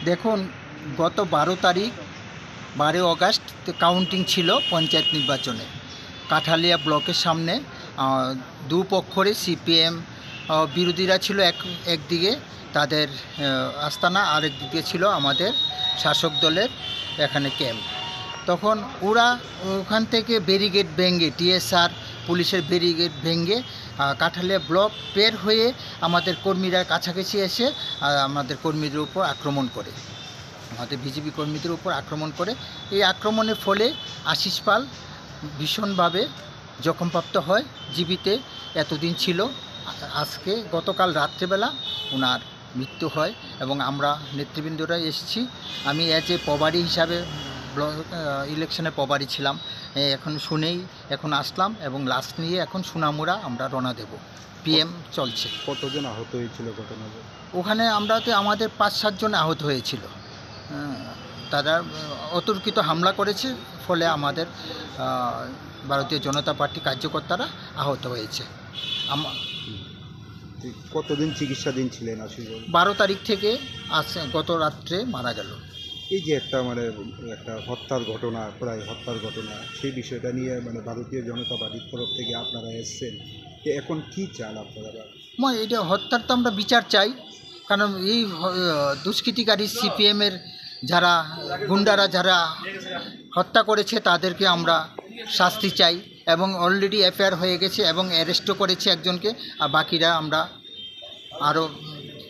দেখুন, গত 12 August counting ছিল পঞ্চায়েত নির্বাচনে। কাঠালিয়া ব্লকের সামনে দুপক্ষরে সিপিএম বিরোধীরা ছিল একদিকে তাদের আস্তানা, আরেক দিকে ছিল আমাদের শাসক দলের এখানে ক্যাম্প। তখন ওরা ওখান থেকে ব্যারিকেড ভেঙে, টিএসআর পুলিশের ব্যারিকেড ভেঙে কাঠালিয়া ব্লক পের হয়ে আমাদের কর্মীরা কাছাকাছি এসে আমাদের কর্মীদের উপর আক্রমণ করে, আমাদের বিজেপি কর্মীদের উপর আক্রমণ করে। এই আক্রমণের ফলে আশিস পাল ভীষণভাবে জখমপ্রাপ্ত হয়, জীবিতে এতদিন ছিল। আজকে গতকাল রাত্রেবেলা ওনার মৃত্যু হয় এবং আমরা নেতৃবৃন্দরা এসেছি। আমি অ্যাজ এ প্রভারী হিসাবে ইলেকশনে প্রভারী ছিলাম, এখন শুনেই এখন আসলাম এবং লাশ নিয়ে এখন সোনামুড়া আমরা রওনা দেব। পিএম চলছে। কতজন আহত হয়েছিল ঘটনাতে? ওখানে আমাদের 5-7 জন আহত হয়েছিল। তারা অতর্কিত হামলা করেছে, ফলে আমাদের ভারতীয় জনতা পার্টি কার্যকর্তারা আহত হয়েছে। কতদিন চিকিৎসাধীন ছিলেন আশিসবাবু? 12 তারিখ থেকে গত রাত্রে মারা গেল। এই যে একটা একটা হত্যার ঘটনা, প্রায় হত্যার ঘটনা, সেই বিষয়টা নিয়ে ভারতীয় জনতা পার্টির তরফ থেকে আপনারা এসছেন, এখন কি চান আপনারা? এটা হত্যার তো আমরা বিচার চাই, কারণ এই দুষ্কৃতিকারী সিপিএমের যারা গুন্ডারা যারা হত্যা করেছে তাদেরকে আমরা শাস্তি চাই এবং অলরেডি এফআইআর হয়ে গেছে এবং অ্যারেস্টও করেছে একজনকে। আর বাকিরা আমরা আরও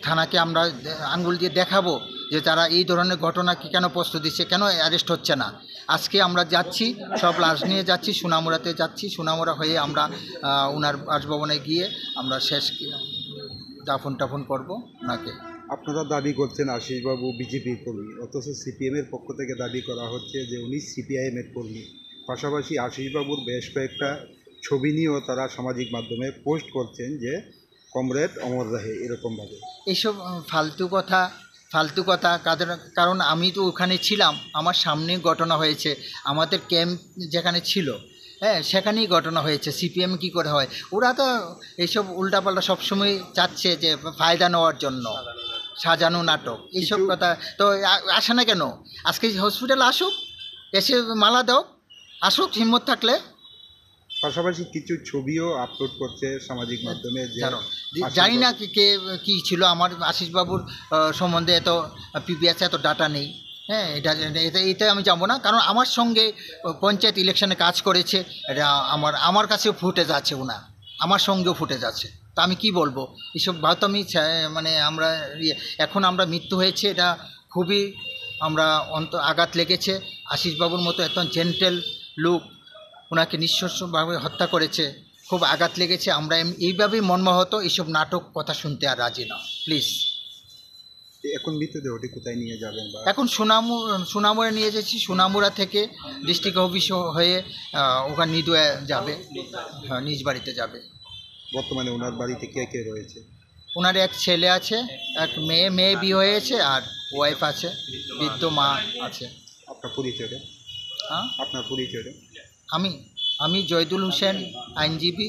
থানাকে আমরা আঙ্গুল দিয়ে দেখাবো যে তারা এই ধরনের ঘটনা কি কেন প্রশ্রয় দিচ্ছে, কেন অ্যারেস্ট হচ্ছে না। আজকে আমরা যাচ্ছি, সব লাশ নিয়ে যাচ্ছি, সোনামুড়াতে যাচ্ছি। সোনামুড়া হয়ে আমরা ওনার বাসভবনে গিয়ে আমরা শেষ দাফন টাফন করবো ওনাকে। আপনারা দাবি করছেন আশিসবাবু বিজেপির কর্মী, অথচ সিপিএমের পক্ষ থেকে দাবি করা হচ্ছে যে উনি সিপিআইএমের কর্মী। পাশাপাশি আশিসবাবুর বেশ কয়েকটা ছবি নিয়েও তারা সামাজিক মাধ্যমে পোস্ট করছেন যে কমরেড অমর রাহে, এরকমভাবে। এইসব ফালতু কথা কারণ আমি তো ওখানে ছিলাম, আমার সামনে ঘটনা হয়েছে, আমাদের ক্যাম্প যেখানে ছিল সেখানেই ঘটনা হয়েছে। সিপিএম কি করে হয়? ওরা তো এইসব উল্টাপাল্টা সবসময় চাচ্ছে যে ফায়দা নেওয়ার জন্য, সাজানো নাটক, এইসব কথা। তো আসে না কেন? আজকে হসপিটালে আসুক, এসে মালা দাও, আসুক হিম্মত থাকলে। পাশাপাশি কিছু ছবিও আপলোড করছে সামাজিক মাধ্যমে। জানি না কে কী ছিল। আমার আশিসবাবুর সম্বন্ধে এত পিপিএস এত ডাটা নেই। এটা আমি যাবো না, কারণ আমার সঙ্গে পঞ্চায়েত ইলেকশনে কাজ করেছে। এটা আমার কাছেও ফুটেজ আছে, ওনার আমার সঙ্গেও ফুটেজ আছে। তা আমি কি বলবো? এইসব হয়তো আমি আমরা এখন আমরা মৃত্যু হয়েছে, এটা খুবই আমরা আঘাত লেগেছে। আশিসবাবুর মতো এত জেন্টেল লোক, ওনাকে নিঃশস্যভাবে হত্যা করেছে, খুব আঘাত লেগেছে। আমরা এইভাবেই মর্মাহত, এইসব নাটক কথা শুনতে আর রাজি না, প্লিজ। এখন মৃতদেহটি কোথায় নিয়ে যাবেন? এখন সোনামুড়া নিয়ে যাচ্ছি। সোনামুড়া থেকে ডিস্ট্রিক্ট অফিস হয়ে ওখানে নিদুয়া যাবে, নিজ বাড়িতে যাবে। বর্তমানে ওনার বাড়িতে কে কে রয়েছে? ওনার এক ছেলে আছে, এক মেয়ে বিয়ে হয়েছে, আর ওয়াইফ আছে, বৃদ্ধ মা আছে। আপনার পরিচয়টা? হ্যাঁ, আপনার পরিচয়টা? আমি জয়দুল হোসেন, আইনজীবী।